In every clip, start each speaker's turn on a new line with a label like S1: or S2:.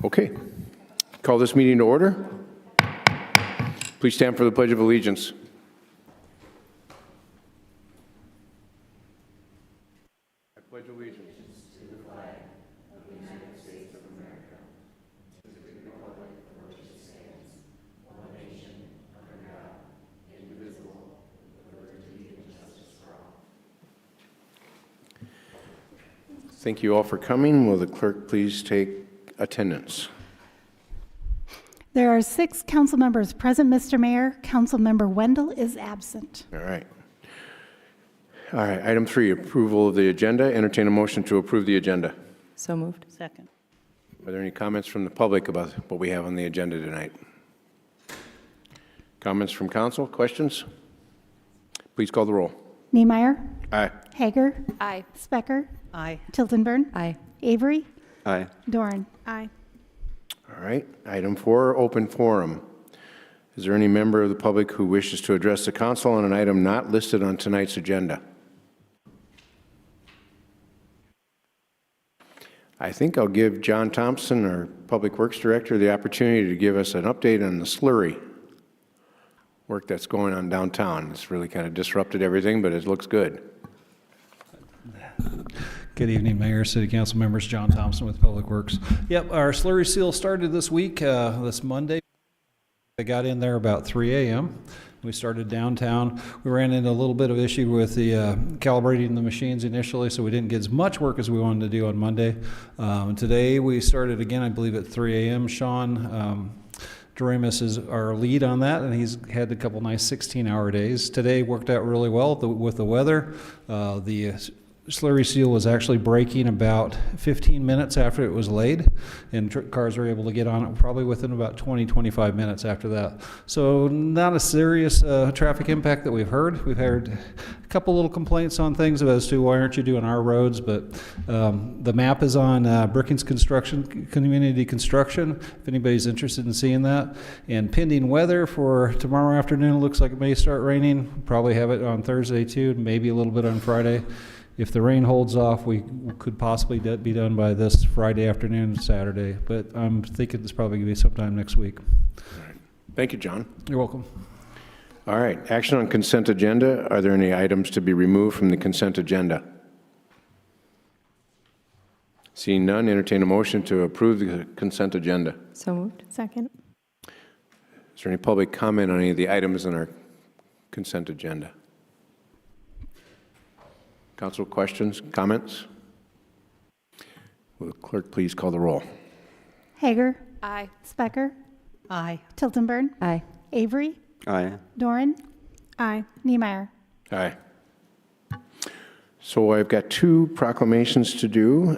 S1: Okay. Call this meeting to order. Please stand for the Pledge of Allegiance. I pledge allegiance to the flag of the United States of America, to the republic for which it stands, one nation, under God, indivisible, with liberty and justice for all. Thank you all for coming. Will the clerk please take attendance?
S2: There are 6 council members present, Mr. Mayor. Councilmember Wendell is absent.
S1: All right. All right, item 3, approval of the agenda. Entertain a motion to approve the agenda.
S3: So moved.
S4: Second.
S1: Are there any comments from the public about what we have on the agenda tonight? Comments from council? Questions? Please call the roll.
S2: Niemeyer.
S1: Aye.
S2: Hager.
S3: Aye.
S2: Specker.
S4: Aye.
S2: Tiltonburn.
S3: Aye.
S2: Avery.
S5: Aye.
S2: Doran. Aye.
S1: All right. Item 4, open forum. Is there any member of the public who wishes to address the council on an item not listed on tonight's agenda? I think I'll give John Thompson, our Public Works Director, the opportunity to give us an update on the slurry work that's going on downtown. It's really kind of disrupted everything, but it looks good.
S6: Good evening, Mayor, City Council members. John Thompson with Public Works. Yep, our slurry seal started this week, this Monday. I got in there about 3 a.m. We started downtown. We ran into a little bit of issue with the calibrating the machines initially, so we didn't get as much work as we wanted to do on Monday. Today we started again, I believe, at 3 a.m. Sean Doremus is our lead on that, and he's had a couple nice 16-hour days. Today worked out really well with the weather. The slurry seal was actually breaking about 15 minutes after it was laid, and cars were able to get on it probably within about 20-25 minutes after that. So not a serious traffic impact that we've heard. We've heard a couple little complaints on things as to why aren't you doing our roads, but the map is on Brookings Construction, Community Construction, if anybody's interested in seeing that. And pending weather for tomorrow afternoon, looks like it may start raining. Probably have it on Thursday too, maybe a little bit on Friday. If the rain holds off, we could possibly be done by this Friday afternoon, Saturday, but I'm thinking it's probably going to be sometime next week.
S1: All right. Thank you, John.
S6: You're welcome.
S1: All right. Action on consent agenda. Are there any items to be removed from the consent agenda? Seeing none, entertain a motion to approve the consent agenda.
S3: So moved.
S2: Second.
S1: Is there any public comment on any of the items on our consent agenda? Council questions, comments? Will the clerk please call the roll?
S2: Hager.
S3: Aye.
S2: Specker.
S4: Aye.
S2: Tiltonburn.
S3: Aye.
S2: Avery.
S5: Aye.
S2: Doran. Aye. Niemeyer.
S1: Aye. So I've got 2 proclamations to do.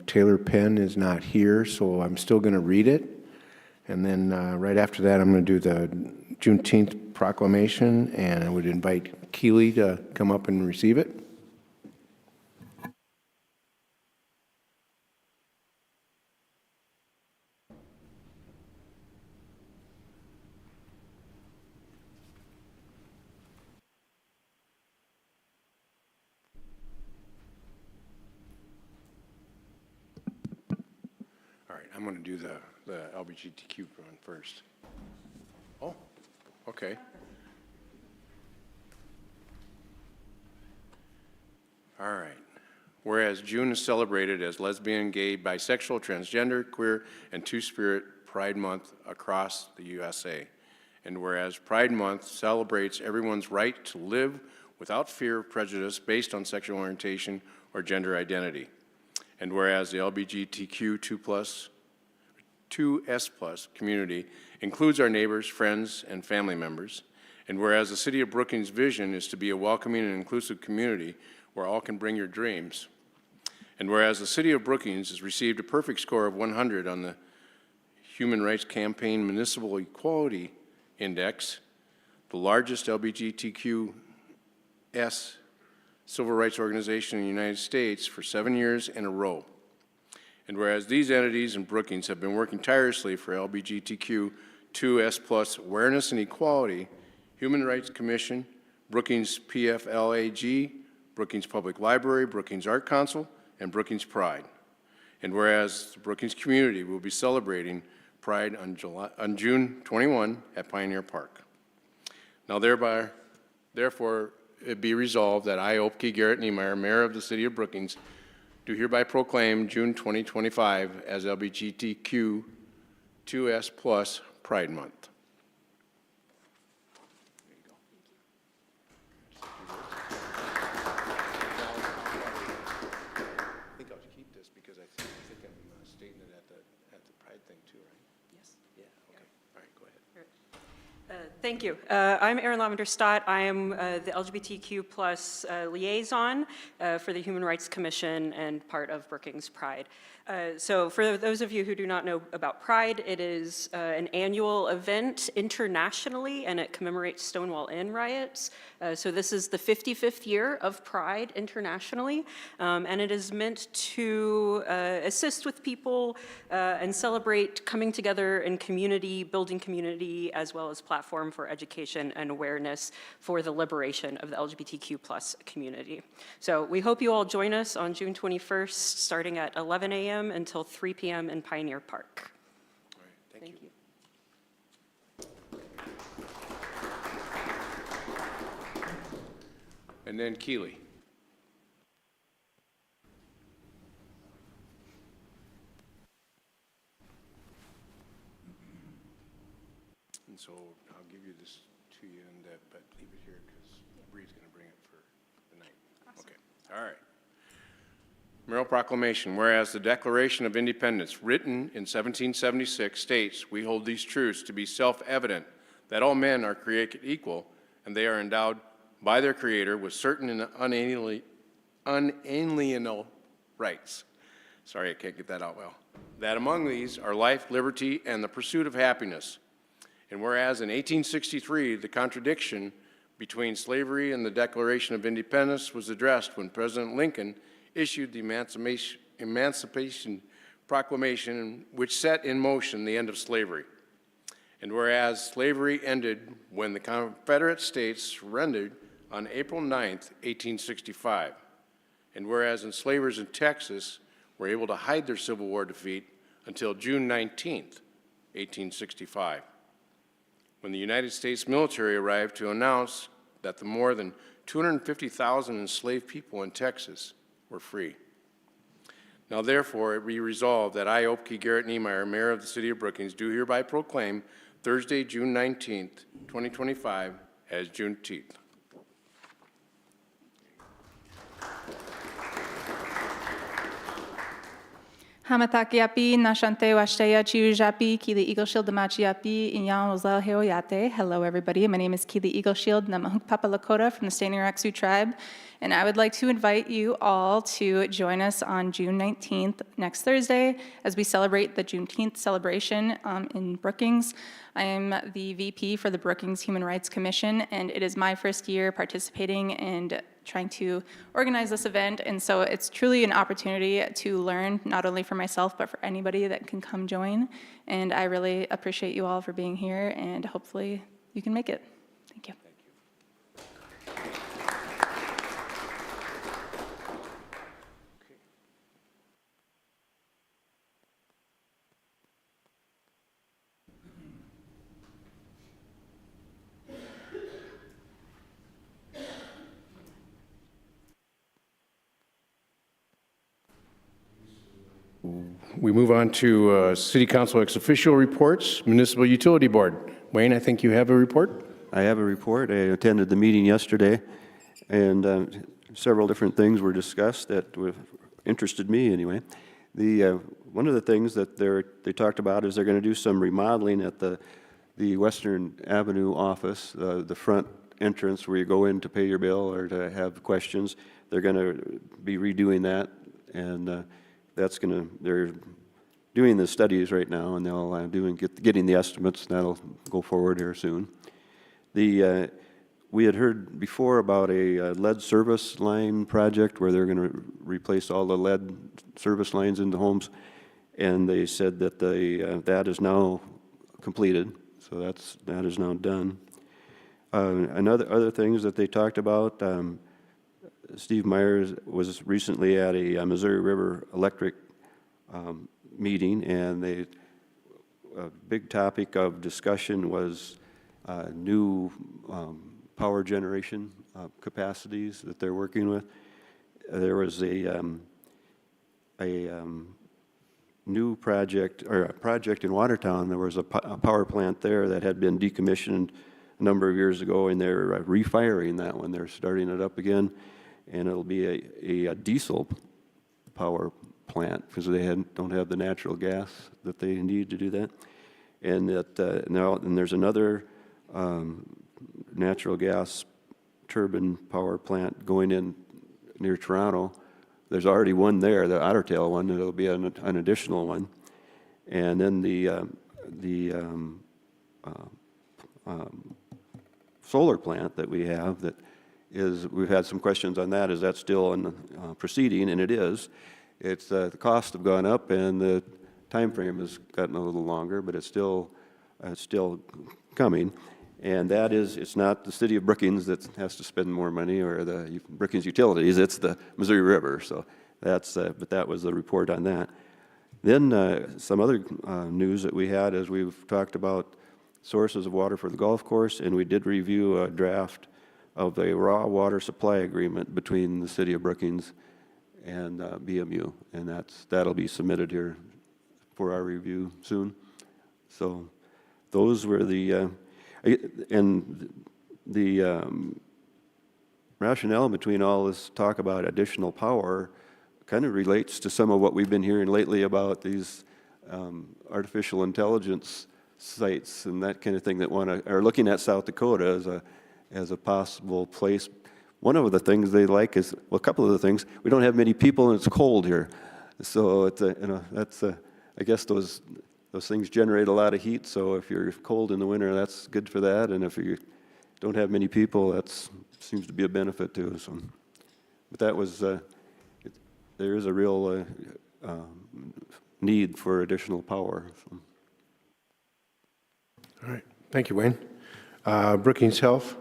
S1: Taylor Penn is not here, so I'm still going to read it. And then right after that, I'm going to do the Juneteenth proclamation, and I would invite Keely to come up and receive it. All right, I'm going to do the LGBTQ one first. Oh, okay. All right. Whereas June is celebrated as lesbian, gay, bisexual, transgender, queer, and two-spirit Pride Month across the USA. And whereas Pride Month celebrates everyone's right to live without fear of prejudice based on sexual orientation or gender identity. And whereas the LGBTQ2+, 2S+ community includes our neighbors, friends, and family members. And whereas the City of Brookings' vision is to be a welcoming and inclusive community where all can bring your dreams. And whereas the City of Brookings has received a perfect score of 100 on the Human Rights Campaign Municipal Equality Index, the largest LGBTQS civil rights organization in the United States for 7 years in a row. And whereas these entities in Brookings have been working tirelessly for LGBTQ2S+ awareness and equality, Human Rights Commission, Brookings PFLAG, Brookings Public Library, Brookings Art Council, and Brookings Pride. And whereas the Brookings community will be celebrating Pride on June 21 at Pioneer Park. Now therefore, it be resolved that I, Opke Garrett Niemeyer, Mayor of the City of Brookings, do hereby proclaim June 2025 as LGBTQ2S+ Pride Month. I think I'll keep this because I think I'm stating it at the Pride thing too, right?
S3: Yes.
S1: Yeah, okay. All right, go ahead.
S3: Thank you. I'm Erin Lavender Stott. I am the LGBTQ plus liaison for the Human Rights Commission and part of Brookings Pride. So for those of you who do not know about Pride, it is an annual event internationally, and it commemorates Stonewall Inn riots. So this is the 55th year of Pride internationally, and it is meant to assist with people and celebrate coming together in community, building community, as well as platform for education and awareness for the liberation of the LGBTQ plus community. So we hope you all join us on June 21st, starting at 11 a.m. until 3 p.m. in Pioneer Park.
S1: All right, thank you. And then Keeley. And so I'll give you this to you, but leave it here because Bree's going to bring it for the night. Okay, all right. Mayoral Proclamation, whereas the Declaration of Independence, written in 1776, states, "We hold these truths to be self-evident, that all men are created equal, and they are endowed by their Creator with certain and unalienable rights." Sorry, I can't get that out well. That among these are life, liberty, and the pursuit of happiness. And whereas in 1863, the contradiction between slavery and the Declaration of Independence was addressed when President Lincoln issued the Emancipation Proclamation, which set in motion the end of slavery. And whereas slavery ended when the Confederate States surrendered on April 9th, 1865. And whereas enslavers in Texas were able to hide their Civil War defeat until June 19th, 1865, when the United States military arrived to announce that the more than 250,000 enslaved people in Texas were free. Now therefore, it be resolved that I, Opke Garrett Niemeyer, Mayor of the City of Brookings, do hereby proclaim Thursday, June 19th, 2025 as Juneteenth.
S4: Hamatakiapi, Nashante Washteya Chiujapi, Kili Eagle Shield Damachiapi, Inyan Ozel Heoyate. Hello, everybody. My name is Kili Eagle Shield Namahuk Papa Lakota from the Standing Rock Sioux Tribe. And I would like to invite you all to join us on June 19th, next Thursday, as we celebrate the Juneteenth celebration in Brookings. I am the VP for the Brookings Human Rights Commission, and it is my first year participating and trying to organize this event, and so it's truly an opportunity to learn, not only for myself, but for anybody that can come join. And I really appreciate you all for being here, and hopefully you can make it. Thank you.
S1: We move on to City Council ex officio reports, Municipal Utility Board. Wayne, I think you have a report?
S5: I have a report. I attended the meeting yesterday, and several different things were discussed that interested me anyway. One of the things that they talked about is they're going to do some remodeling at the Western Avenue office, the front entrance where you go in to pay your bill or to have questions. They're going to be redoing that, and they're doing the studies right now, and they'll getting the estimates, and that'll go forward here soon. We had heard before about a lead service line project where they're going to replace all the lead service lines in the homes, and they said that that is now completed, so that is now done. Other things that they talked about, Steve Myers was recently at a Missouri River Electric meeting, and a big topic of discussion was new power generation capacities that they're working with. There was a new project, or a project in Watertown. There was a power plant there that had been decommissioned a number of years ago, and they're refiring that one. They're starting it up again, and it'll be a diesel power plant because they don't have the natural gas that they need to do that. And that now, and there's another natural gas turbine power plant going in near Toronto. There's already one there, the Otter Tail one, and it'll be an additional one. And then the solar plant that we have that is, we've had some questions on that. Is that still in proceeding? And it is. It's the costs have gone up and the time frame has gotten a little longer, but it's still coming. And that is, it's not the city of Brookings that has to spend more money or the Brookings Utilities, it's the Missouri River. So that's, but that was the report on that. Then some other news that we had is we've talked about sources of water for the golf course, and we did review a draft of a raw water supply agreement between the city of Brookings and BMU, and that'll be submitted here for our review soon. So those were the, and the rationale between all this talk about additional power kind of relates to some of what we've been hearing lately about these artificial intelligence sites and that kind of thing that are looking at South Dakota as a possible place. One of the things they like is, well, a couple of the things, we don't have many people and it's cold here. So it's that's I guess those things generate a lot of heat. So if you're cold in the winter, that's good for that. And if you don't have many people, that seems to be a benefit too. So, but that was, there is a real need for additional power. So.
S1: All right, thank you, Wayne. Brookings Health?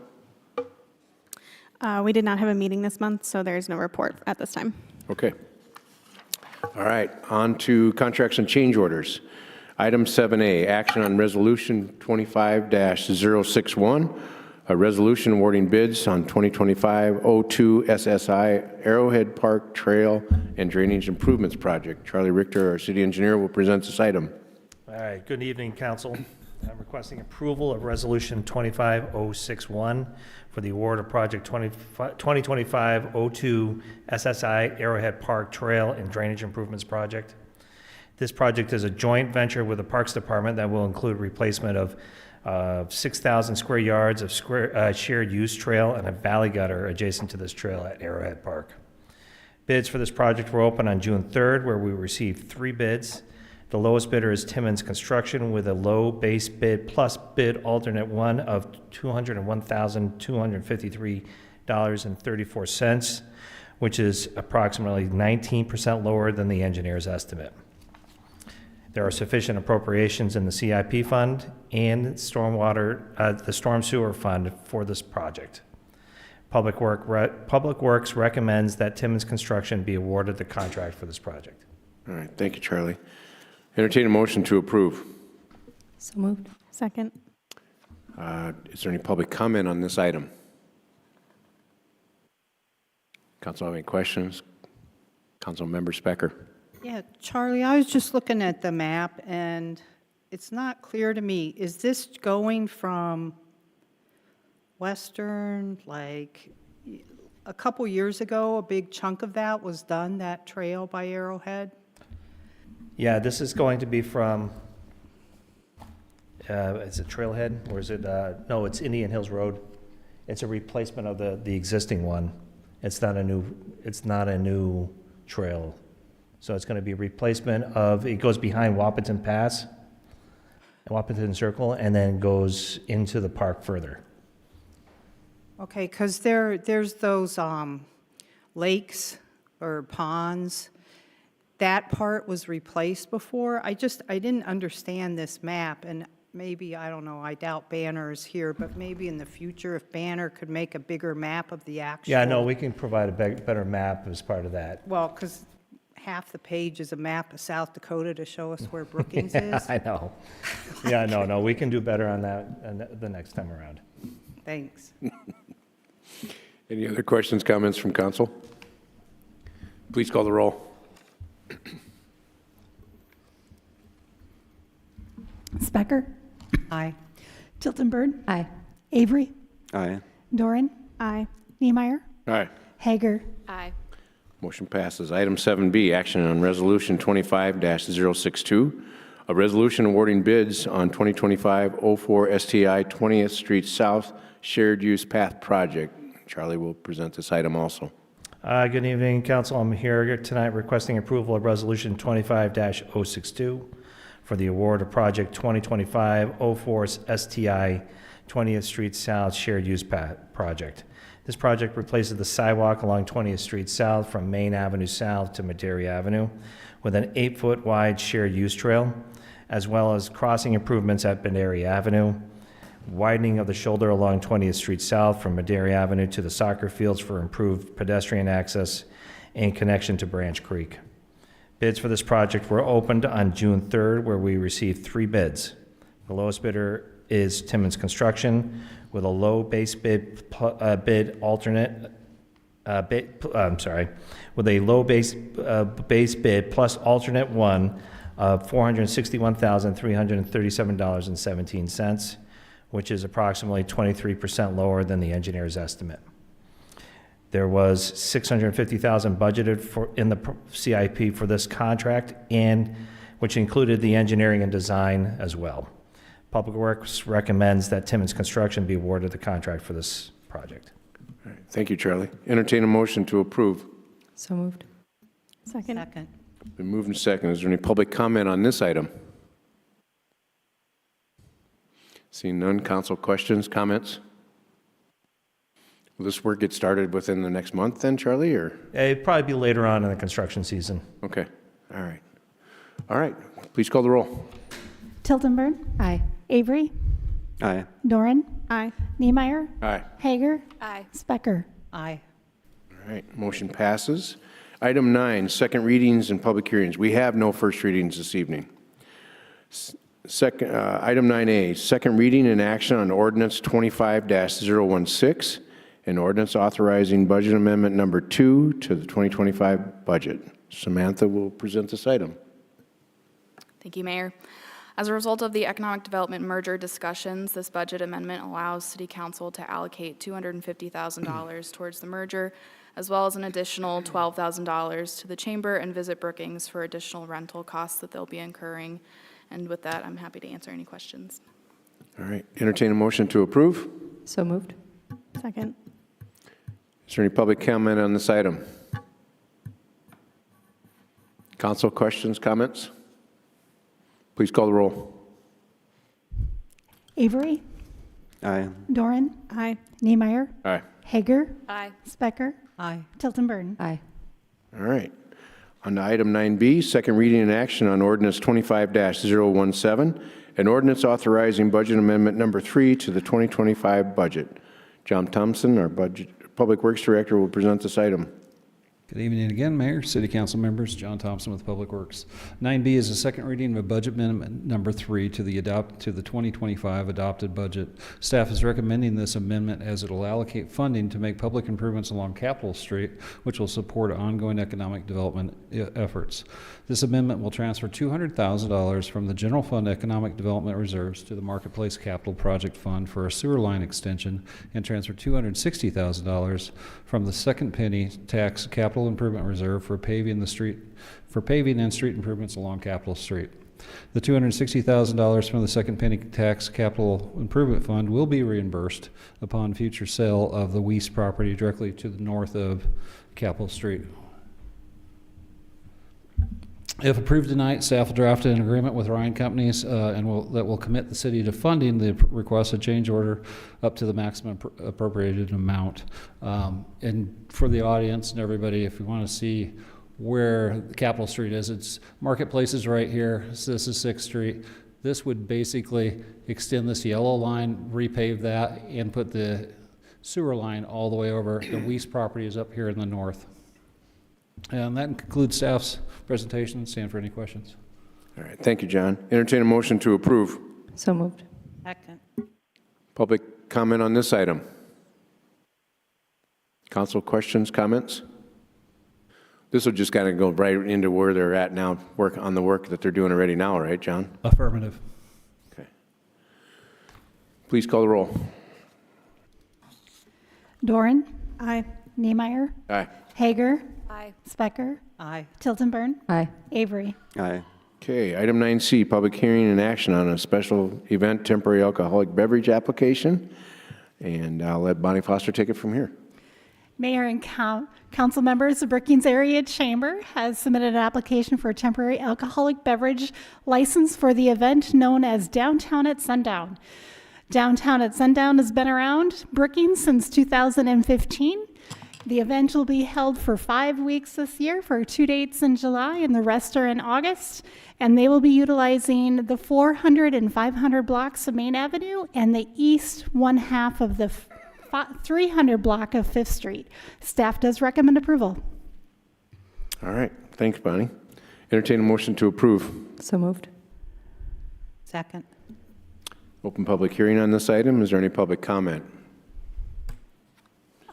S7: We did not have a meeting this month, so there is no report at this time.
S1: Okay. All right, on to contracts and change orders. Item 7A, action on resolution 25-061, a resolution awarding bids on 2025-02 SSI Arrowhead Park Trail and Drainage Improvements Project. Charlie Richter, our city engineer, will present this item.
S8: All right, good evening, council. I'm requesting approval of resolution 25061 for the award of project 2025-02 SSI Arrowhead Park Trail and Drainage Improvements Project. This project is a joint venture with the Parks Department that will include replacement of 6,000 square yards of shared use trail and a valley gutter adjacent to this trail at Arrowhead Park. Bids for this project were open on June 3rd, where we received 3 bids. The lowest bidder is Timmons Construction with a low base bid plus bid alternate 1 of $201,253.34, which is approximately 19% lower than the engineer's estimate. There are sufficient appropriations in the CIP fund and the storm sewer fund for this project. Public Works recommends that Timmons Construction be awarded the contract for this project.
S1: All right, thank you, Charlie. Entertain a motion to approve.
S7: So moved. Second.
S1: Is there any public comment on this item? Council have any questions? Council Member Specker.
S9: Yeah, Charlie, I was just looking at the map and it's not clear to me. Is this going from Western, like a couple years ago, a big chunk of that was done, that trail by Arrowhead?
S8: Yeah, this is going to be from, is it Trailhead or is it, no, it's Indian Hills Road. It's a replacement of the existing one. It's not a new trail. So it's going to be a replacement of, it goes behind Wapaton Pass, Wapaton Circle, and then goes into the park further.
S9: Okay, because there's those lakes or ponds. That part was replaced before. I didn't understand this map, and maybe, I don't know, I doubt Banner is here, but maybe in the future, if Banner could make a bigger map of the actual.
S8: Yeah, no, we can provide a better map as part of that.
S9: Well, because half the page is a map of South Dakota to show us where Brookings is.
S8: I know. Yeah, no, we can do better on that the next time around.
S9: Thanks.
S1: Any other questions, comments from council? Please call the roll.
S2: Specker,
S9: Aye.
S2: Tilton Bird,
S7: Aye.
S2: Avery,
S5: Aye.
S2: Doran,
S7: Aye.
S2: Niemeyer,
S1: Aye.
S2: Hager.
S7: Aye.
S1: Motion passes. Item 7B, action on Resolution 25-062, a resolution awarding bids on 2025-04 STI 20th Street South Shared Use Path Project. Charlie will present this item also.
S8: Good evening, council. I'm here tonight requesting approval of Resolution 25-062 for the award of Project 2025-04 STI 20th Street South Shared Use Project. This project replaces the sidewalk along 20th Street South from Main Avenue South to Madera Avenue with an 8-foot wide shared use trail, as well as crossing improvements at Madera Avenue, widening of the shoulder along 20th Street South from Madera Avenue to the soccer fields for improved pedestrian access and connection to Branch Creek. Bids for this project were opened on June 3rd, where we received 3 bids. The lowest bidder is Timmons Construction with a low base bid alternate with a low base bid plus alternate one of $461,337.17, which is approximately 23% lower than the engineer's estimate. There was $650,000 budgeted in the CIP for this contract, and which included the engineering and design as well. Public Works recommends that Timmons Construction be awarded the contract for this project.
S1: All right. Thank you, Charlie. Entertain a motion to approve.
S7: So moved. Second.
S9: Second.
S1: Been moved and seconded. Is there any public comment on this item? Seeing none, council questions, comments? Will this work get started within the next month then, Charlie, or?
S8: It'd probably be later on in the construction season.
S1: Okay, all right. All right, please call the roll.
S2: Tilton Bird,
S7: Aye.
S2: Avery,
S5: Aye.
S2: Doran,
S7: Aye.
S2: Niemeyer,
S1: Aye.
S2: Hager,
S7: Aye.
S2: Specker.
S9: Aye.
S1: All right, motion passes. Item 9, second readings and public hearings. We have no first readings this evening. Item 9A, second reading and action on ordinance 25-016, an ordinance authorizing budget amendment number 2 to the 2025 budget. Samantha will present this item.
S10: Thank you, Mayor. As a result of the economic development merger discussions, this budget amendment allows City Council to allocate $250,000 towards the merger, as well as an additional $12,000 to the Chamber and Visit Brookings for additional rental costs that they'll be incurring. And with that, I'm happy to answer any questions.
S1: All right, entertain a motion to approve.
S7: So moved. Second.
S1: Is there any public comment on this item? Council questions, comments? Please call the roll.
S2: Avery,
S5: Aye.
S2: Doran,
S7: Aye.
S2: Niemeyer,
S1: Aye.
S2: Hager,
S10: Aye.
S2: Specker,
S9: Aye.
S2: Tilton Bird.
S7: Aye.
S1: All right. On to item 9B, second reading and action on ordinance 25-017, an ordinance authorizing budget amendment number 3 to the 2025 budget. John Thompson, our Public Works Director, will present this item.
S6: Good evening again, Mayor, City Council members. John Thompson with Public Works. 9B is a second reading of a budget amendment number 3 to the 2025 adopted budget. Staff is recommending this amendment as it will allocate funding to make public improvements along Capitol Street, which will support ongoing economic development efforts. This amendment will transfer $200,000 from the General Fund Economic Development Reserves to the Marketplace Capital Project Fund for a sewer line extension, and transfer $260,000 from the Second Penny Tax Capital Improvement Reserve for paving and street improvements along Capitol Street. The $260,000 from the Second Penny Tax Capital Improvement Fund will be reimbursed upon future sale of the Weiss property directly to the north of Capitol Street. If approved tonight, staff will draft an agreement with Ryan Companies that will commit the city to funding the requested change order up to the maximum appropriated amount. And for the audience and everybody, if you want to see where Capitol Street is, it's Marketplace is right here. So this is 6th Street. This would basically extend this yellow line, repave that, and put the sewer line all the way over. The Weiss property is up here in the north. And that concludes staff's presentation. Stand for any questions.
S1: All right, thank you, John. Entertain a motion to approve.
S7: So moved.
S9: Second.
S1: Public comment on this item. Council questions, comments? This will just kind of go right into where they're at now, work on the work that they're doing already now, right, John?
S6: Affirmative.
S1: Okay. Please call the roll.
S2: Doran.
S7: Aye.
S2: Niemeyer.
S1: Aye.
S2: Hager.
S10: Aye.
S2: Specker.
S9: Aye.
S2: Tiltonburn.
S7: Aye.
S2: Avery.
S5: Aye.
S1: Okay, item 9C, public hearing and action on a special event temporary alcoholic beverage application. And I'll let Bonnie Foster take it from here.
S2: Mayor and council members, the Brookings Area Chamber has submitted an application for a temporary alcoholic beverage license for the event known as Downtown at Sundown. Downtown at Sundown has been around Brookings since 2015. The event will be held for 5 weeks this year for 2 dates in July and the rest are in August. And they will be utilizing the 400 and 500 blocks of Main Avenue and the east one half of the 300 block of 5th Street. Staff does recommend approval.
S1: All right, thanks, Bonnie. Entertain a motion to approve.
S7: So moved.
S9: Second.
S1: Open public hearing on this item. Is there any public comment?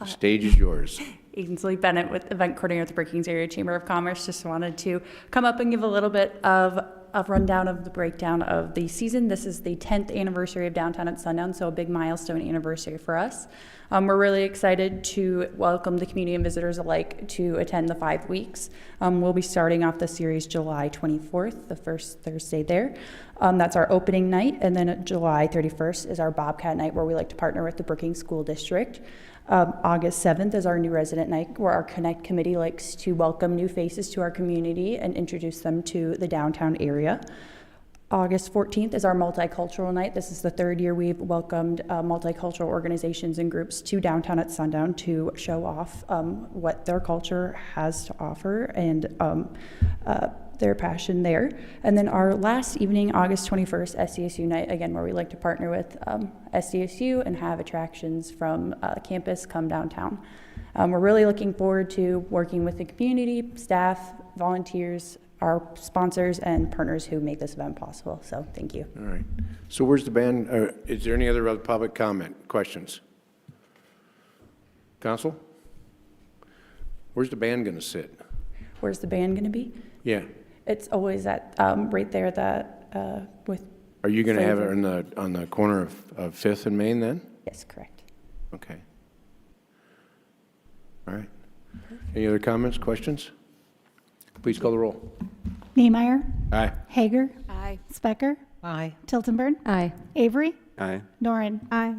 S1: The stage is yours.
S11: Ainsley Bennett with Event Coordinator with the Brookings Area Chamber of Commerce. Just wanted to come up and give a little bit of a rundown of the breakdown of the season. This is the 10th anniversary of Downtown at Sundown, so a big milestone anniversary for us. We're really excited to welcome the community and visitors alike to attend the 5 weeks. We'll be starting off the series July 24th, the first Thursday there. That's our opening night, and then July 31st is our Bobcat night where we like to partner with the Brookings School District. August 7th is our new resident night where our Connect committee likes to welcome new faces to our community and introduce them to the downtown area. August 14th is our multicultural night. This is the 3rd year we've welcomed multicultural organizations and groups to Downtown at Sundown to show off what their culture has to offer and their passion there. And then our last evening, August 21st, SDSU night, again, where we like to partner with SDSU and have attractions from campus come downtown. We're really looking forward to working with the community, staff, volunteers, our sponsors and partners who make this event possible. So thank you.
S1: All right. So where's the band? Is there any other public comment, questions? Council? Where's the band going to sit?
S11: Where's the band going to be?
S1: Yeah.
S11: It's always at right there that with.
S1: Are you going to have it
S11: Flavor.
S1: on the corner of 5th and Main then?
S11: Yes, correct.
S1: Okay. All right. Any other comments, questions? Please call the roll.
S2: Niemeyer.
S1: Aye.
S2: Hager.
S10: Aye.
S2: Specker.
S9: Aye.
S2: Tiltonburn.
S7: Aye.
S2: Avery.
S5: Aye.
S2: Doran.
S7: Aye.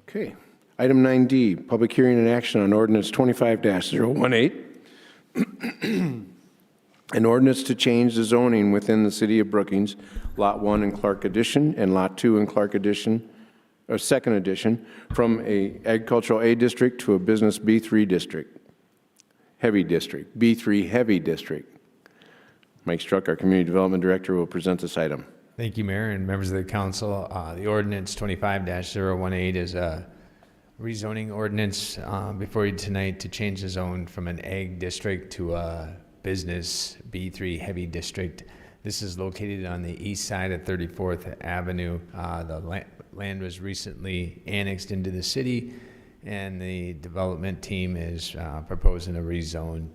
S1: Okay. Item 9D, public hearing and action on ordinance 25-018. An ordinance to change the zoning within the city of Brookings, Lot 1 in Clark Addition and Lot 2 in Clark Addition, or Second Addition, from a agricultural A district to a business B3 district, heavy district, B3 heavy district. Mike Struck, our Community Development Director, will present this item.
S12: Thank you, Mayor and members of the council. The ordinance 25-018 is a rezoning ordinance before you tonight to change the zone from an ag district to a business B3 heavy district. This is located on the east side of 34th Avenue. The land was recently annexed into the city, and the development team is proposing a rezone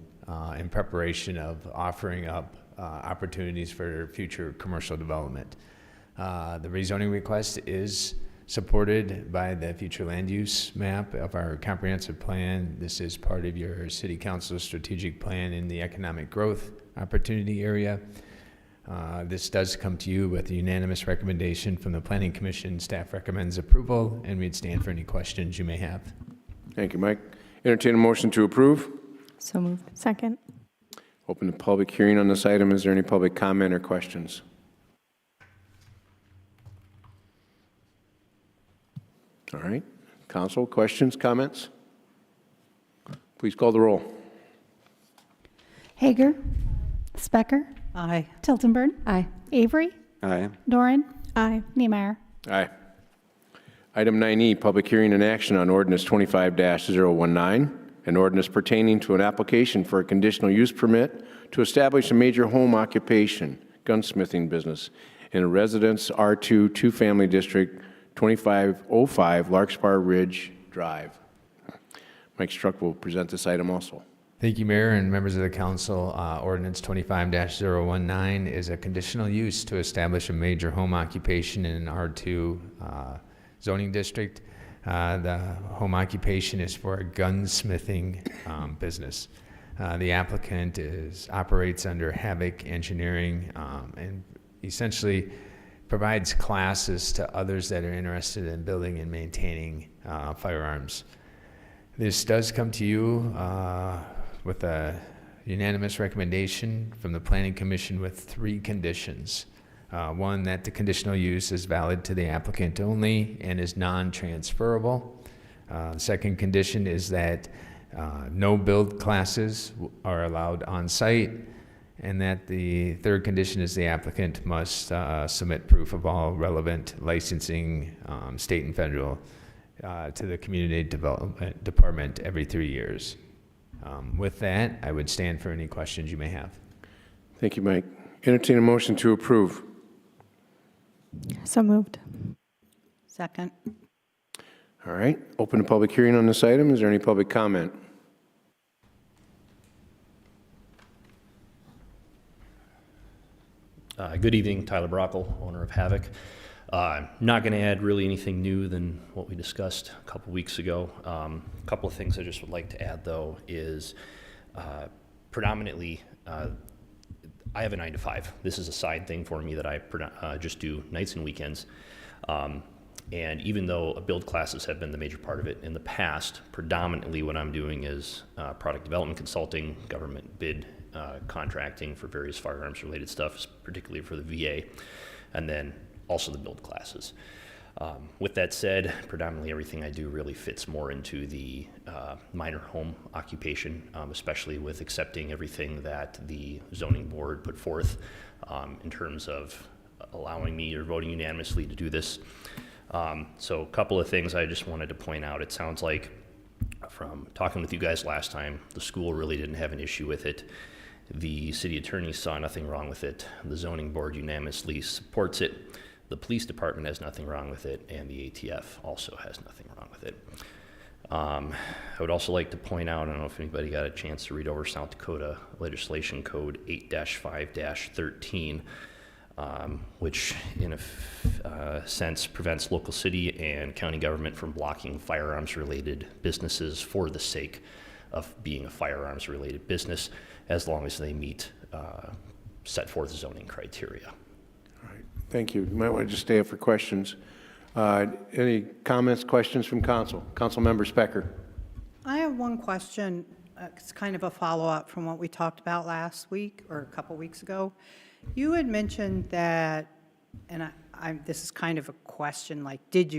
S12: in preparation of offering up opportunities for future commercial development. The rezoning request is supported by the future land use map of our comprehensive plan. This is part of your city council's strategic plan in the economic growth opportunity area. This does come to you with a unanimous recommendation from the Planning Commission. Staff recommends approval, and we'd stand for any questions you may have.
S1: Thank you, Mike. Entertain a motion to approve.
S7: So moved. Second.
S1: Open the public hearing on this item. Is there any public comment or questions? All right. Council, questions, comments? Please call the roll.
S2: Hager. Specker.
S9: Aye.
S2: Tiltonburn.
S7: Aye.
S2: Avery.
S5: Aye.
S2: Doran.
S7: Aye.
S2: Niemeyer.
S1: Aye. Item 9E, public hearing and action on ordinance 25-019, an ordinance pertaining to an application for a conditional use permit to establish a major home occupation, gunsmithing business, in a residence R2 two-family district, 2505 Larkspur Ridge Drive. Mike Struck will present this item also.
S12: Thank you, Mayor and members of the council. Ordinance 25-019 is a conditional use to establish a major home occupation in an R2 zoning district. The home occupation is for a gunsmithing business. The applicant operates under Havoc Engineering and essentially provides classes to others that are interested in building and maintaining firearms. This does come to you with a unanimous recommendation from the Planning Commission with 3 conditions. One, that the conditional use is valid to the applicant only and is non-transferable. The second condition is that no build classes are allowed on site, and that the third condition is the applicant must submit proof of all relevant licensing, state and federal, to the Community Development Department every 3 years. With that, I would stand for any questions you may have.
S1: Thank you, Mike. Entertain a motion to approve.
S7: So moved.
S9: Second.
S1: All right, open a public hearing on this item. Is there any public comment?
S13: Good evening, Tyler Brockle, owner of Havoc. Not going to add really anything new than what we discussed a couple weeks ago. A couple of things I just would like to add, though, is predominantly I have a 9-to-5. This is a side thing for me that I just do nights and weekends. And even though build classes have been the major part of it in the past, predominantly what I'm doing is product development consulting, government bid contracting for various firearms related stuff, particularly for the VA, and then also the build classes. With that said, predominantly everything I do really fits more into the minor home occupation, especially with accepting everything that the zoning board put forth in terms of allowing me or voting unanimously to do this. So a couple of things I just wanted to point out. It sounds like from talking with you guys last time, the school really didn't have an issue with it. The city attorney saw nothing wrong with it. The zoning board unanimously supports it. The police department has nothing wrong with it, and the ATF also has nothing wrong with it. I would also like to point out, I don't know if anybody got a chance to read over South Dakota Legislation Code 8-5-13, which in a sense prevents local city and county government from blocking firearms-related businesses for the sake of being a firearms-related business, as long as they meet set forth zoning criteria.
S1: All right, thank you. You might want to just stay up for questions. Any comments, questions from council? Councilmember Specker.
S9: I have one question. It's kind of a follow-up from what we talked about last week or a couple weeks ago. You had mentioned that, and this is kind of a question, like, did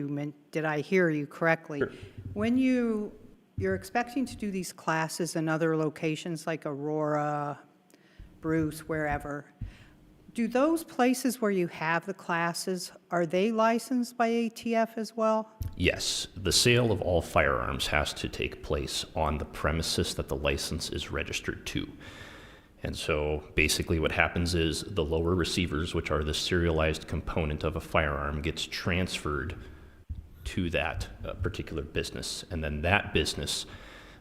S9: I hear you correctly?
S13: Sure.
S9: When you're expecting to do these classes in other locations like Aurora, Bruce, wherever, do those places where you have the classes, are they licensed by ATF as well?
S13: Yes, the sale of all firearms has to take place on the premises that the license is registered to. And so basically what happens is the lower receivers, which are the serialized component of a firearm, gets transferred to that particular business. And then that business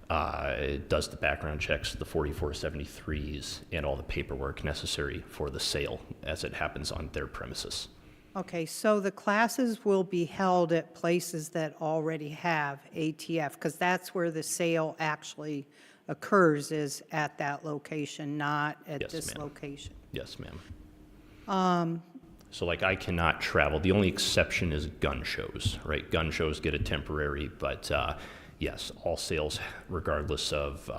S13: does the background checks, the 4473s, and all the paperwork necessary for the sale as it happens on their premises.
S9: Okay, so the classes will be held at places that already have ATF, because that's where the sale actually occurs, is at that location, not at
S13: Yes,
S9: this
S13: ma'am.
S9: location.
S13: Yes, ma'am. So like I cannot travel. The only exception is gun shows, right? Gun shows get a temporary, but yes, all sales, regardless of,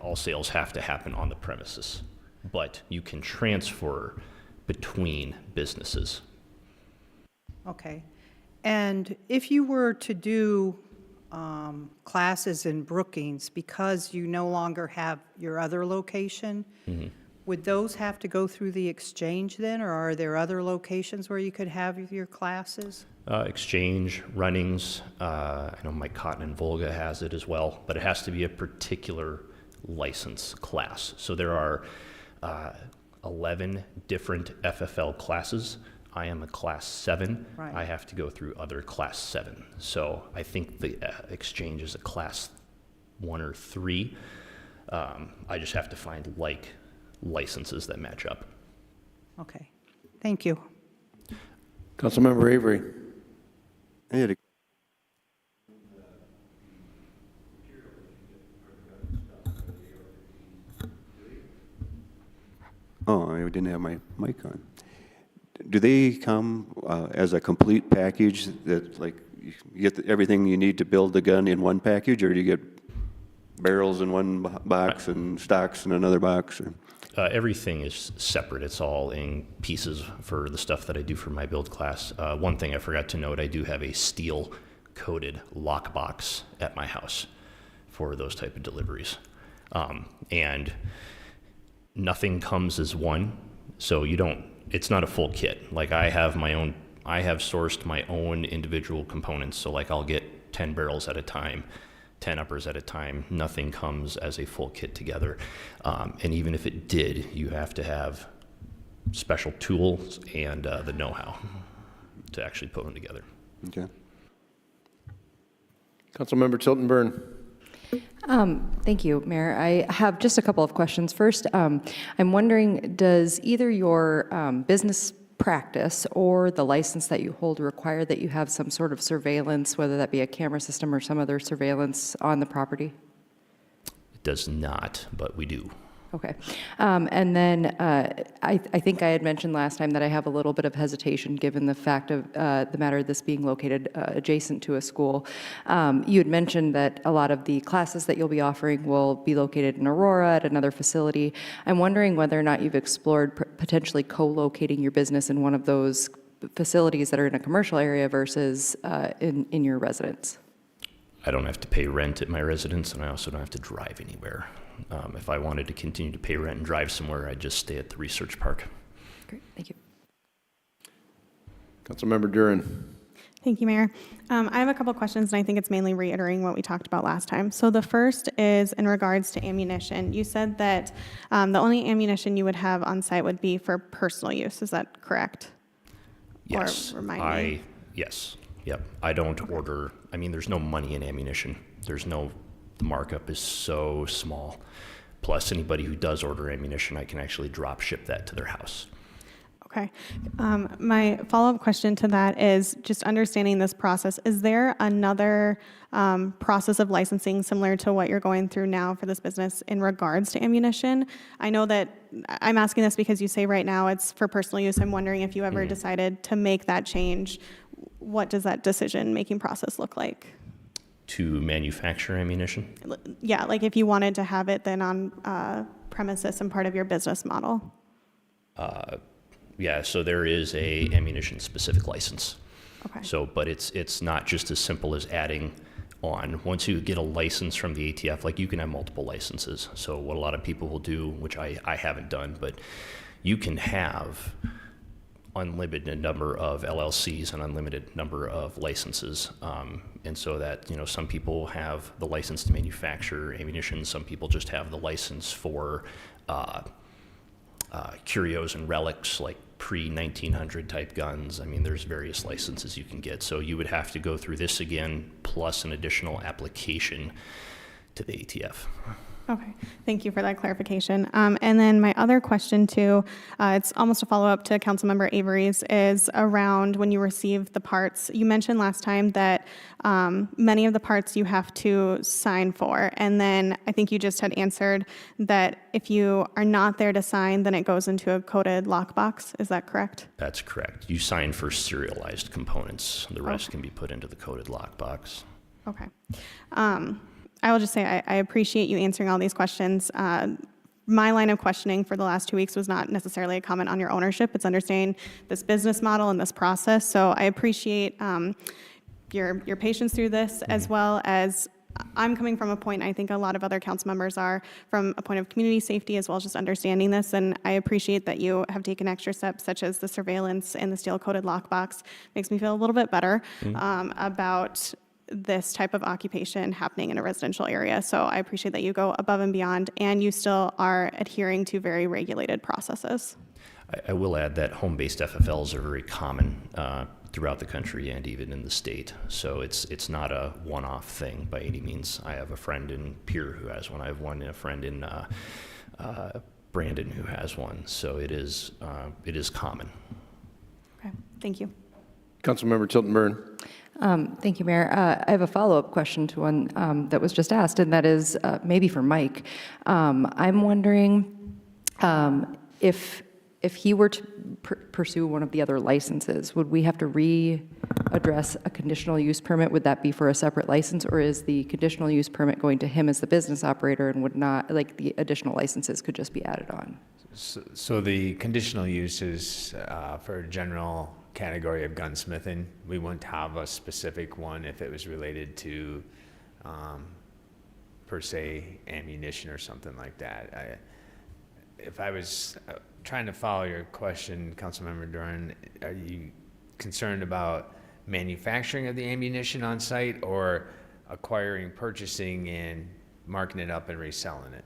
S13: all sales have to happen on the premises. But you can transfer between businesses.
S9: Okay. And if you were to do classes in Brookings, because you no longer have your other location, would those have to go through the exchange then, or are there other locations where you could have your classes?
S13: Exchange, Runnings, I know Mike Cotton and Volga has it as well, but it has to be a particular license class. So there are 11 different FFL classes. I am a Class 7.
S9: Right.
S13: I have to go through other Class 7. So I think the Exchange is a Class 1 or 3. I just have to find like licenses that match up.
S9: Okay, thank you.
S1: Councilmember Avery.
S5: I had a Oh, I didn't have my mic on. Do they come as a complete package that, like, you get everything you need to build the gun in one package, or do you get barrels in one box and stocks in another box? Or?
S13: Everything is separate. It's all in pieces for the stuff that I do for my build class. One thing I forgot to note, I do have a steel-coated lockbox at my house for those type of deliveries. And nothing comes as one, so it's not a full kit. Like I have sourced my own individual components, so like I'll get 10 barrels at a time, 10 uppers at a time. Nothing comes as a full kit together. And even if it did, you have to have special tools and the know-how to actually put them together.
S5: Okay.
S1: Councilmember Tilton Burn.
S14: Thank you, Mayor. I have just a couple of questions. First, I'm wondering, does either your business practice or the license that you hold require that you have some sort of surveillance, whether that be a camera system or some other surveillance on the property?
S13: It does not, but we do.
S14: Okay. And then I think I had mentioned last time that I have a little bit of hesitation given the fact of the matter of this being located adjacent to a school. You had mentioned that a lot of the classes that you'll be offering will be located in Aurora at another facility. I'm wondering whether or not you've explored potentially co-locating your business in one of those facilities that are in a commercial area versus in your residence.
S13: I don't have to pay rent at my residence, and I also don't have to drive anywhere. If I wanted to continue to pay rent and drive somewhere, I'd just stay at the research park.
S14: Great, thank you.
S1: Councilmember Duran.
S7: Thank you, Mayor. I have a couple questions, and I think it's mainly reiterating what we talked about last time. So the first is in regards to ammunition. You said that the only ammunition you would have on site would be for personal use. Is that correct?
S13: Yes.
S7: Or remind me.
S13: Yes. Yep. I don't order. I mean, there's no money in ammunition. The markup is so small. Plus, anybody who does order ammunition, I can actually drop ship that to their house.
S7: Okay. My follow-up question to that is just understanding this process. Is there another process of licensing similar to what you're going through now for this business in regards to ammunition? I know that I'm asking this because you say right now it's for personal use. I'm wondering if you ever decided to make that change. What does that decision-making process look like?
S13: To manufacture ammunition?
S7: Yeah, like if you wanted to have it then on premises and part of your business model.
S13: Yeah, so there is a ammunition-specific license.
S7: Okay.
S13: So, but it's not just as simple as adding on. Once you get a license from the ATF, like you can have multiple licenses. So what a lot of people will do, which I haven't done, but you can have unlimited number of LLCs and unlimited number of licenses. And so that, some people have the license to manufacture ammunition. Some people just have the license for curios and relics, like pre-1900 type guns. I mean, there's various licenses you can get. So you would have to go through this again, plus an additional application to the ATF.
S7: Okay, thank you for that clarification. And then my other question too, it's almost a follow-up to Councilmember Avery's, is around when you receive the parts. You mentioned last time that many of the parts you have to sign for, and then I think you just had answered that if you are not there to sign, then it goes into a coded lockbox. Is that correct?
S13: That's correct. You sign for serialized components. The rest can be put into the coded lockbox.
S7: Okay. I will just say I appreciate you answering all these questions. My line of questioning for the last 2 weeks was not necessarily a comment on your ownership. It's understanding this business model and this process. So I appreciate your patience through this, as well as I'm coming from a point, I think a lot of other council members are, from a point of community safety as well as just understanding this, and I appreciate that you have taken extra steps such as the surveillance and the steel-coated lockbox. Makes me feel a little bit better about this type of occupation happening in a residential area. So I appreciate that you go above and beyond, and you still are adhering to very regulated processes.
S13: I will add that home-based FFLs are very common throughout the country and even in the state. So it's not a one-off thing by any means. I have a friend in Pierre who has one. I have one, a friend in Brandon who has one. So it is common.
S7: Okay, thank you.
S1: Councilmember Tilton Burn.
S14: Thank you, Mayor. I have a follow-up question to one that was just asked, and that is maybe for Mike. I'm wondering if he were to pursue one of the other licenses, would we have to readdress a conditional use permit? Would that be for a separate license, or is the conditional use permit going to him as the business operator and would not, like the additional licenses could just be added on?
S12: So the conditional use is for a general category of gunsmithing. We wouldn't have a specific one if it was related to, per se, ammunition or something like that. If I was trying to follow your question, Councilmember Duran, are you concerned about manufacturing of the ammunition on site or acquiring, purchasing, and marking it up and reselling it?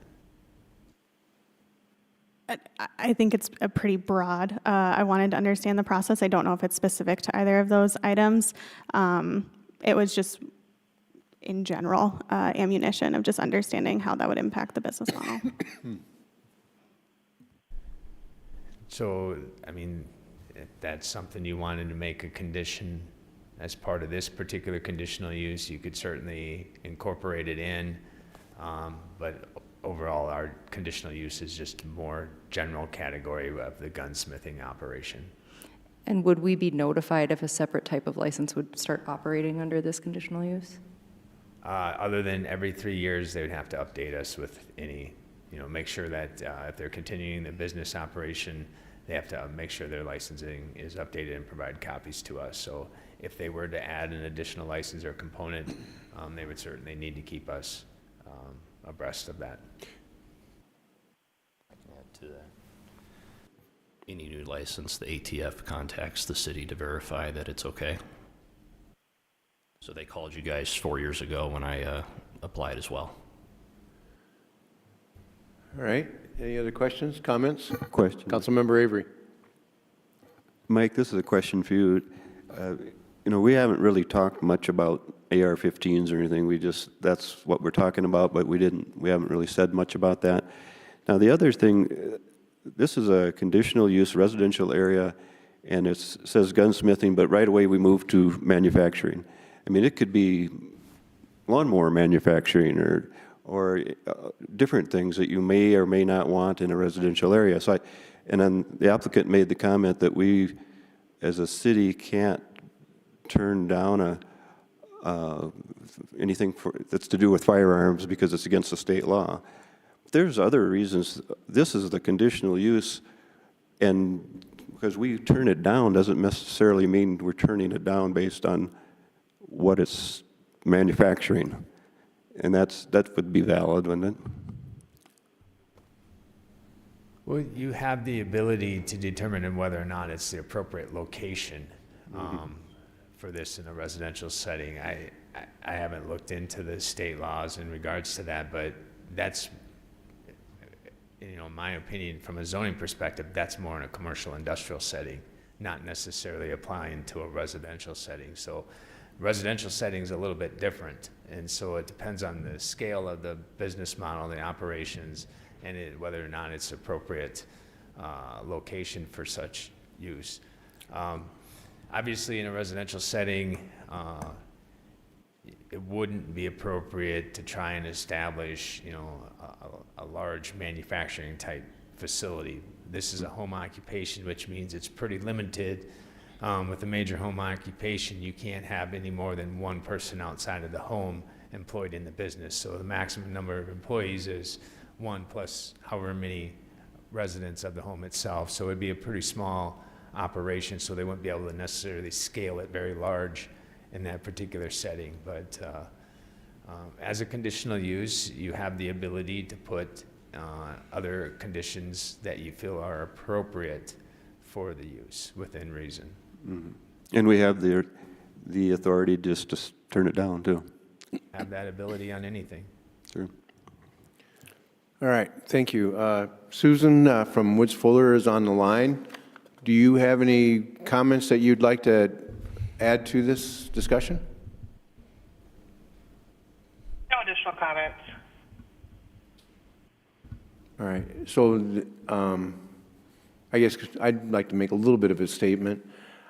S7: I think it's a pretty broad. I wanted to understand the process. I don't know if it's specific to either of those items. It was just, in general, ammunition, of just understanding how that would impact the business model.
S12: So, I mean, if that's something you wanted to make a condition as part of this particular conditional use, you could certainly incorporate it in. But overall, our conditional use is just more general category of the gunsmithing operation.
S14: And would we be notified if a separate type of license would start operating under this conditional use?
S12: Other than every 3 years, they would have to update us with any, make sure that if they're continuing the business operation, they have to make sure their licensing is updated and provide copies to us. So if they were to add an additional license or component, they would certainly need to keep us abreast of that.
S13: Add to that. Any new license, the ATF contacts the city to verify that it's okay. So they called you guys 4 years ago when I applied as well.
S1: All right. Any other questions, comments?
S5: Question.
S1: Councilmember Avery.
S5: Mike, this is a question for you. We haven't really talked much about AR-15s or anything. That's what we're talking about, but we haven't really said much about that. Now, the other thing, this is a conditional use residential area, and it says gunsmithing, but right away we move to manufacturing. I mean, it could be lawnmower manufacturing or different things that you may or may not want in a residential area. And then the applicant made the comment that we, as a city, can't turn down anything that's to do with firearms because it's against the state law. There's other reasons. This is the conditional use, and because we turn it down doesn't necessarily mean we're turning it down based on what it's manufacturing. And that would be valid, wouldn't it?
S12: Well, you have the ability to determine whether or not it's the appropriate location for this in a residential setting. I haven't looked into the state laws in regards to that, but that's, in my opinion, from a zoning perspective, that's more in a commercial industrial setting, not necessarily applying to a residential setting. So residential setting is a little bit different, and so it depends on the scale of the business model, the operations, and whether or not it's appropriate location for such use. Obviously, in a residential setting, it wouldn't be appropriate to try and establish, a large manufacturing type facility. This is a home occupation, which means it's pretty limited. With a major home occupation, you can't have any more than one person outside of the home employed in the business. So the maximum number of employees is one plus however many residents of the home itself. So it'd be a pretty small operation, so they wouldn't be able to necessarily scale it very large in that particular setting. But As a conditional use, you have the ability to put other conditions that you feel are appropriate for the use within reason.
S5: And we have the authority just to turn it down, too.
S12: Have that ability on anything.
S5: Sure.
S1: All right, thank you. Susan from Woods Fuller is on the line. Do you have any comments that you'd like to add to this discussion?
S15: No additional comments.
S1: All right, so I guess I'd like to make a little bit of a statement.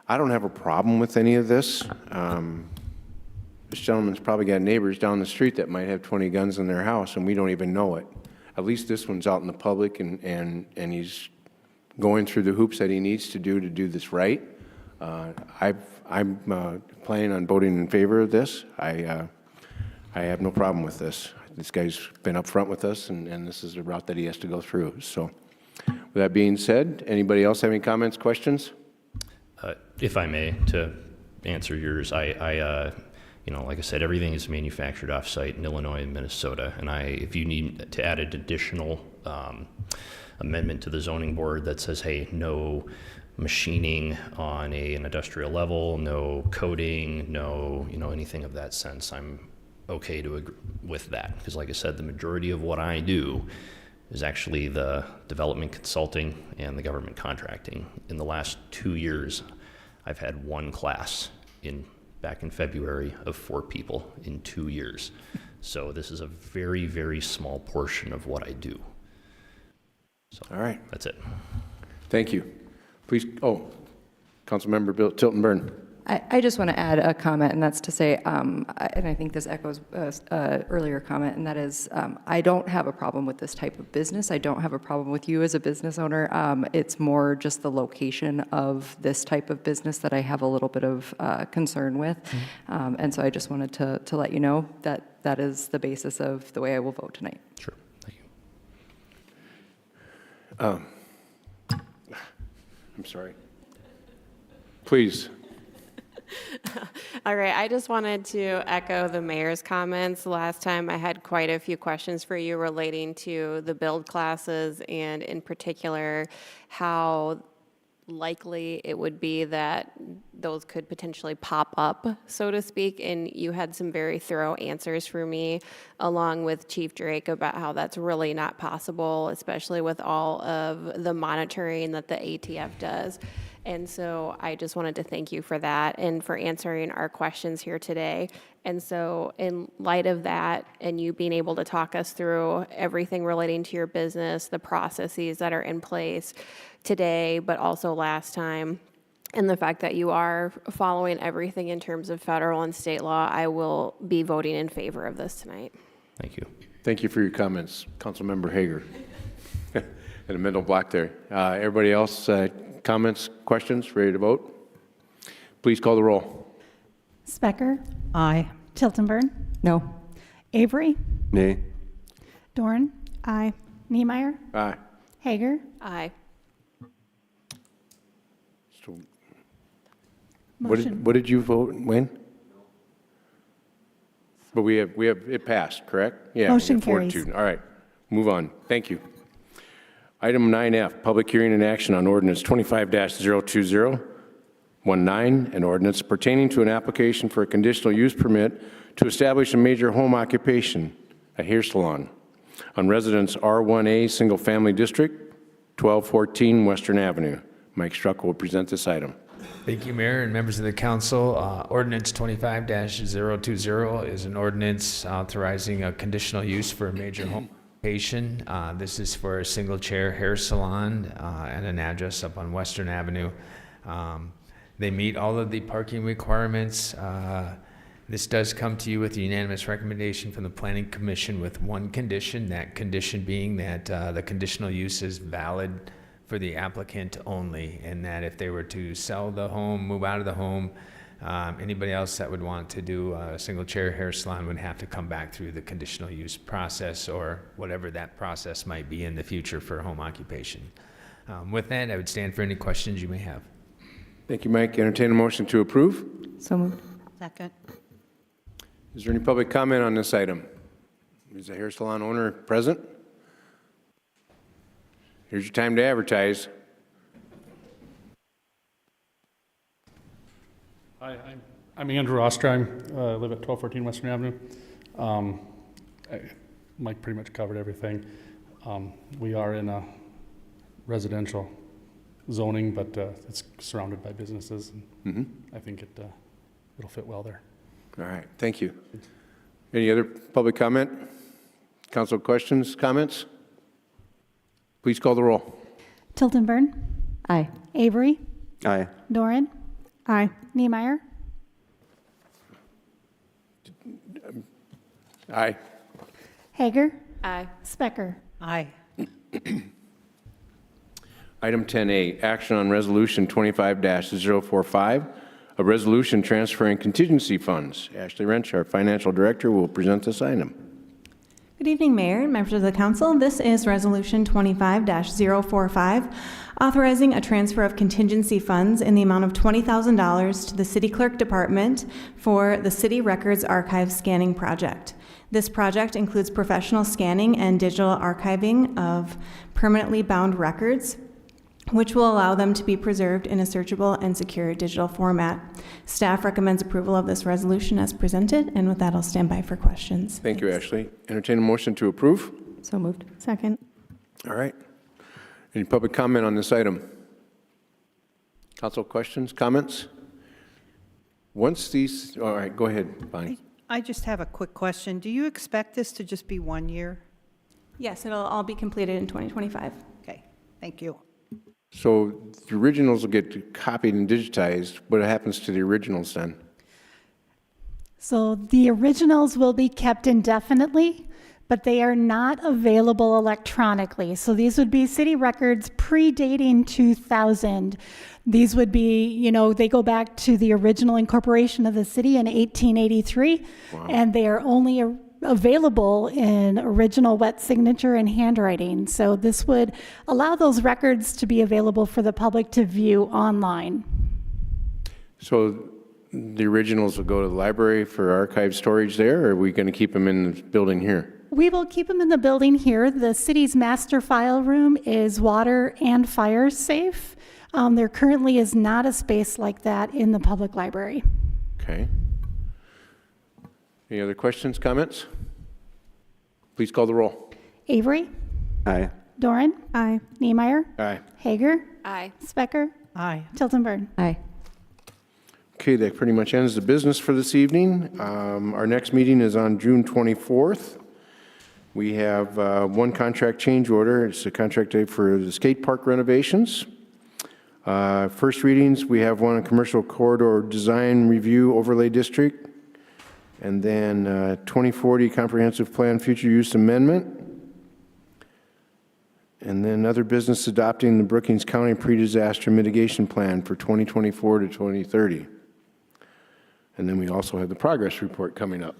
S1: I don't have a problem with any of this. This gentleman's probably got neighbors down the street that might have 20 guns in their house, and we don't even know it. At least this one's out in the public, and he's going through the hoops that he needs to do this right. I'm planning on voting in favor of this. I have no problem with this. This guy's been upfront with us, and this is the route that he has to go through. So with that being said, anybody else have any comments, questions?
S13: If I may, to answer yours, like I said, everything is manufactured off-site in Illinois and Minnesota. And if you need to add an additional amendment to the zoning board that says, hey, no machining on an industrial level, no coating, no, anything of that sense, I'm okay to agree with that. Because like I said, the majority of what I do is actually the development consulting and the government contracting. In the last 2 years, I've had one class back in February of 4 people in 2 years. So this is a very, very small portion of what I do. So,
S1: all right.
S13: That's it.
S1: Thank you. Please, Councilmember Bill Tilton Burn.
S14: I just want to add a comment, and that's to say, and I think this echoes earlier comment, and that is, I don't have a problem with this type of business. I don't have a problem with you as a business owner. It's more just the location of this type of business that I have a little bit of concern with. And so I just wanted to let you know that that is the basis of the way I will vote tonight.
S13: Sure. Thank you.
S1: I'm sorry. Please.
S16: All right, I just wanted to echo the mayor's comments. Last time I had quite a few questions for you relating to the build classes and in particular how likely it would be that those could potentially pop up, so to speak, and you had some very thorough answers for me along with Chief Drake about how that's really not possible, especially with all of the monitoring that the ATF does. And so I just wanted to thank you for that and for answering our questions here today. And so in light of that and you being able to talk us through everything relating to your business, the processes that are in place today, but also last time, and the fact that you are following everything in terms of federal and state law, I will be voting in favor of this tonight.
S13: Thank you.
S1: Thank you for your comments, Councilmember Hager. In the middle block there. Everybody else, comments, questions, ready to vote? Please call the roll.
S2: Specker?
S9: Aye.
S2: Tilton Burn?
S14: No.
S2: Avery?
S5: Nay.
S2: Dorn?
S7: Aye.
S2: Niemeyer?
S1: Aye.
S2: Hager?
S16: Aye.
S1: So,
S2: Motion.
S1: what did you vote, Wayne? But we have, it passed, correct? Yeah.
S2: Motion
S1: we have 4 to
S2: carries.
S1: 2. All right, move on. Thank you. Item 9F, public hearing and action on ordinance 25-02019, an ordinance pertaining to an application for a conditional use permit to establish a major home occupation, a hair salon, on residence R1A Single Family District, 1214 Western Avenue. Mike Struck will present this item.
S12: Thank you, Mayor and members of the council. Ordinance 25-020 is an ordinance authorizing a conditional use for a major home occupation. This is for a single-chair hair salon and an address up on Western Avenue. They meet all of the parking requirements. This does come to you with a unanimous recommendation from the Planning Commission with one condition, that condition being that the conditional use is valid for the applicant only, and that if they were to sell the home, move out of the home, anybody else that would want to do a single chair hair salon would have to come back through the conditional use process or whatever that process might be in the future for home occupation. With that, I would stand for any questions you may have.
S1: Thank you, Mike. Entertain a motion to approve.
S14: So moved.
S9: Second.
S1: Is there any public comment on this item? Is the hair salon owner present? Here's your time to advertise.
S17: Hi, I'm Andrew Ostrom. I live at 1214 Western Avenue. Mike pretty much covered everything. We are in a residential zoning, but it's surrounded by businesses. And I think it'll fit well there.
S1: All right, thank you. Any other public comment? Council questions, comments? Please call the roll.
S2: Tilton Burn,
S14: Aye.
S2: Avery,
S5: Aye.
S2: Doran,
S7: Aye.
S2: Niemeyer,
S1: Aye.
S2: Hager,
S16: Aye.
S2: Specker.
S9: Aye.
S1: Item 10A, action on resolution 25-045, a resolution transferring contingency funds. Ashley Wrench, our financial director, will present this item.
S18: Good evening, Mayor and members of the council. This is Resolution 25-045, authorizing a transfer of contingency funds in the amount of $20,000 to the City Clerk Department for the City Records Archive Scanning Project. This project includes professional scanning and digital archiving of permanently bound records, which will allow them to be preserved in a searchable and secure digital format. Staff recommends approval of this resolution as presented, and with that, I'll stand by for questions.
S1: Thank you, Ashley. Entertain a motion to approve.
S14: So moved.
S7: Second.
S1: All right. Any public comment on this item? Council questions, comments? Once these, all right, go ahead, Bonnie.
S9: I just have a quick question. Do you expect this to just be 1 year?
S18: Yes, it'll all be completed in 2025.
S9: Okay, thank you.
S1: So the originals will get copied and digitized. What happens to the originals then?
S2: So the originals will be kept indefinitely, but they are not available electronically. So these would be city records predating 2000. These would be, you know, they go back to the original incorporation of the city in 1883, and they are only available in original wet signature and handwriting. So this would allow those records to be available for the public to view online.
S1: So the originals will go to the library for archive storage there, or are we going to keep them in the building here?
S2: We will keep them in the building here. The city's master file room is water and fire safe. There currently is not a space like that in the public library.
S1: Okay. Any other questions, comments? Please call the roll.
S2: Avery,
S5: Aye.
S2: Doran,
S7: Aye.
S2: Niemeyer,
S1: Aye.
S2: Hager,
S16: Aye.
S2: Specker,
S9: Aye.
S2: Tilton Burn.
S14: Aye.
S1: Okay, that pretty much ends the business for this evening. Our next meeting is on June 24th. We have one contract change order. It's a contract day for the skate park renovations. First readings, we have one on commercial corridor design review overlay district. And then 2040 comprehensive plan future use amendment. And then other business adopting the Brookings County pre-disaster mitigation plan for 2024 to 2030. And then we also have the progress report coming up.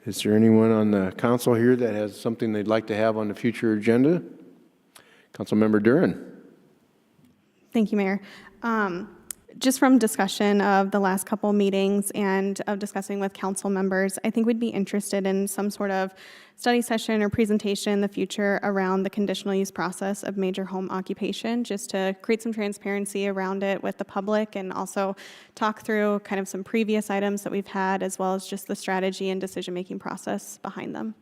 S1: Is there anyone on the council here that has something they'd like to have on the future agenda? Councilmember Duran.
S7: Thank you, Mayor. Just from discussion of the last couple meetings and of discussing with council members, I think we'd be interested in some sort of study session or presentation in the future around the conditional use process of major home occupation, just to create some transparency around it with the public and also talk through kind of some previous items that we've had, as well as just the strategy and decision-making process behind them.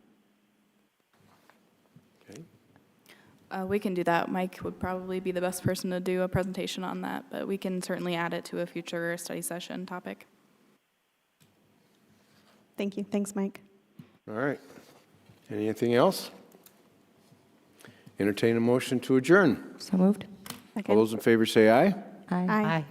S10: We can do that. Mike would probably be the best person to do a presentation on that, but we can certainly add it to a future study session topic.
S7: Thank you. Thanks, Mike.
S1: All right. Anything else? Entertain a motion to adjourn.
S14: So moved.
S1: All those in favor say aye.
S14: Aye.
S7: Aye.